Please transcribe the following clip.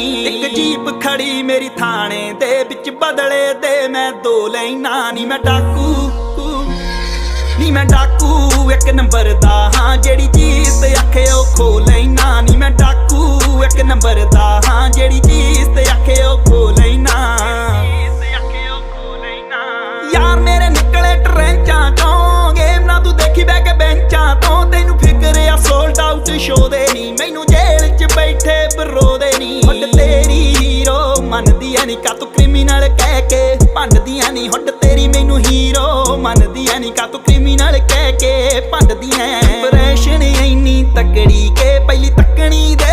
एक जीप खड़ी मेरी थाने दे बिच बदले दे मैं दो लैना नी मैं डाकू नी मैं डाकू एक नंबर दा हाँ जेड़ी चीज ते आखे ओ खो लैना नी मैं डाकू एक नंबर दा हाँ जेड़ी चीज ते आखे ओ खो लैना यार मेरे निकले ट्रेंचां चों गेम ना तू देखी बैठ के बेंचां तो तैनू फिक्र आ सोल्ड आउट शो दे नी मैनू जेल च बैठे बरो दे नी हुड तेरी हीरो मनदियां नी का तू क्रिमिनल कह के भंडदियां नी हुड तेरी मैनू हीरो मनदियां नी का तू क्रिमिनल कह के भंडदियां इंप्रेशन इन्नी तकड़ी के पहली तकनी दे